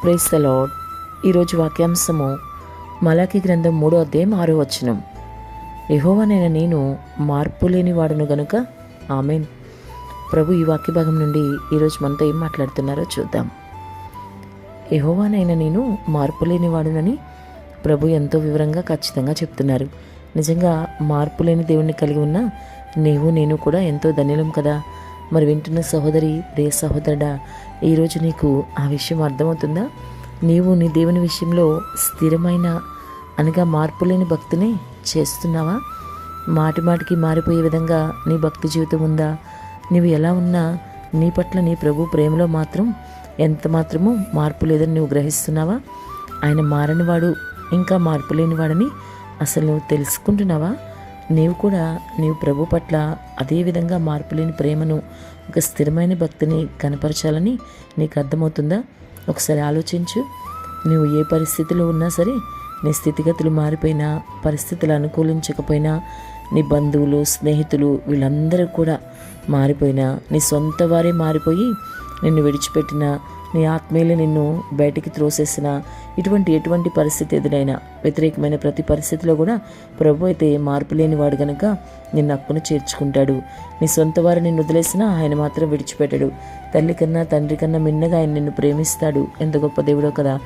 Praise the lord. ఈరోజు వాక్యాంశము మలాకి గ్రంథం 3వ అధ్యాయం 6వ వచనం. యెహోవానైన నేను మార్పు లేని వాడును గనుక ఆమేన్. ప్రభు ఈ వాక్య భాగం నుండి ఈరోజు మనతో ఏం మాట్లాడుతున్నారో చూద్దాం. యెహోవానైన నేను మార్పు లేని వాడునని ప్రభు ఎంతో వివరంగా ఖచ్చితంగా చెప్తున్నారు. నిజంగా మార్పు లేని దేవుణ్ణి కలిగి ఉన్న నీవు నేను కూడా ఎంతో ధన్యులం కదా. మరి వింటున్న సహోదరి, ప్రియ సహోదరుడా, ఈరోజు నీకు ఆ విషయం అర్థమవుతుందా? నీవు నీ దేవుని విషయంలో స్థిరమైన అనగా మార్పు లేని భక్తిని చేస్తున్నావా? మాటి మాటికి మారిపోయే విధంగా నీ భక్తి జీవితం ఉందా? నీవు ఎలా ఉన్నా నీ పట్ల నీ ప్రభు ప్రేమలో మాత్రం ఎంత మాత్రమూ మార్పు లేదని నువ్వు గ్రహిస్తున్నావా? ఆయన మారనివాడు, ఇంకా మార్పు లేనివాడని అసలు నువ్వు తెలుసుకుంటున్నావా? నీవు ప్రభు పట్ల అదేవిధంగా మార్పులేని ప్రేమను, ఒక స్థిరమైన భక్తిని కనపరచాలని నీకు అర్థమవుతుందా? ఒకసారి ఆలోచించు. నువ్వు ఏ పరిస్థితిలో ఉన్నా సరే, నీ స్థితిగతులు మారిపోయినా, పరిస్థితులు అనుకూలించకపోయినా, నీ బంధువులు, స్నేహితులు వీళ్ళందరూ కూడా మారిపోయినా, నీ సొంత వారే మారిపోయి నిన్ను విడిచిపెట్టినా, నీ ఆత్మీయులు నిన్ను బయటికి త్రోసేసిన ఎటువంటి పరిస్థితి ఎదురైనా, వ్యతిరేకమైన ప్రతి పరిస్థితిలో కూడా ప్రభు అయితే మార్పు లేనివాడు గనుక నిన్ను హక్కును చేర్చుకుంటాడు. నీ సొంత వారు నిన్ను వదిలేసినా ఆయన మాత్రం విడిచిపెట్టాడు. తల్లి కన్నా తండ్రి కన్నా మిన్నగా ఆయన నిన్ను ప్రేమిస్తాడు. ఎంత గొప్ప దేవుడో కదా.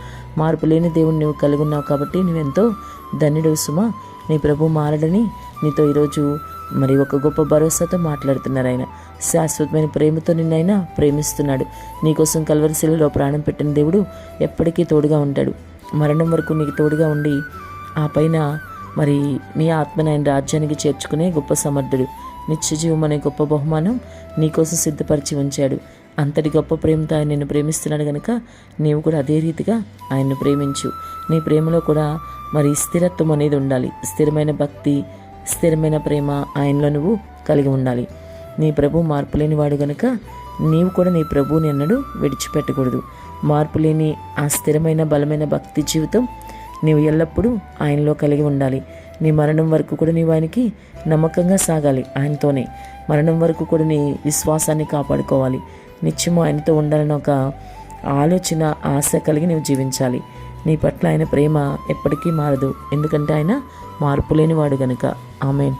మార్పు లేని దేవుడు నువ్వు కలిగి ఉన్నావు కాబట్టి నువ్వెంతో ధన్యుడు సుమా. నీ ప్రభు మారడని నీతో ఈరోజు మరి ఒక గొప్ప భరోసాతో మాట్లాడుతున్నారు. ఆయన శాశ్వతమైన ప్రేమతో నిన్నైనా ప్రేమిస్తున్నాడు. నీకోసం కల్వరి శిలువలో ప్రాణం పెట్టిన దేవుడు ఎప్పటికీ తోడుగా ఉంటాడు. మరణం వరకు నీకు తోడుగా ఉండి ఆ పైన మరి నీ ఆత్మని ఆయన రాజ్యానికి చేర్చుకునే గొప్ప సమర్థుడు. నిత్యజీవం అనే గొప్ప బహుమానం నీకోసం సిద్ధపరిచి ఉంచాడు. అంతటి గొప్ప ప్రేమతో ఆయన నిన్ను ప్రేమిస్తున్నాడు కనుక నీవు కూడా అదే రీతిగా ఆయన్ను ప్రేమించు. నీ ప్రేమలో కూడా మరి స్థిరత్వం అనేది ఉండాలి. స్థిరమైన భక్తి, స్థిరమైన ప్రేమ ఆయనలో నువ్వు కలిగి ఉండాలి. నీ ప్రభు మార్పు లేని వాడు గనుక నీవు కూడా నీ ప్రభువుని అన్నడు విడిచిపెట్టకూడదు. మార్పు లేని ఆ స్థిరమైన బలమైన భక్తి జీవితం నీవు ఎల్లప్పుడూ ఆయనలో కలిగి ఉండాలి. నీ మరణం వరకు కూడా నీవు ఆయనకి నమ్మకంగా సాగాలి. ఆయనతోనే మరణం వరకు కూడా నీ విశ్వాసాన్ని కాపాడుకోవాలి. నిత్యము ఆయనతో ఉండాలని ఒక ఆలోచన, ఆశ కలిగి నీవు జీవించాలి. నీ పట్ల ఆయన ప్రేమ ఎప్పటికీ మారదు. ఎందుకంటే ఆయన మార్పు లేనివాడు గనుక. ఆమేన్.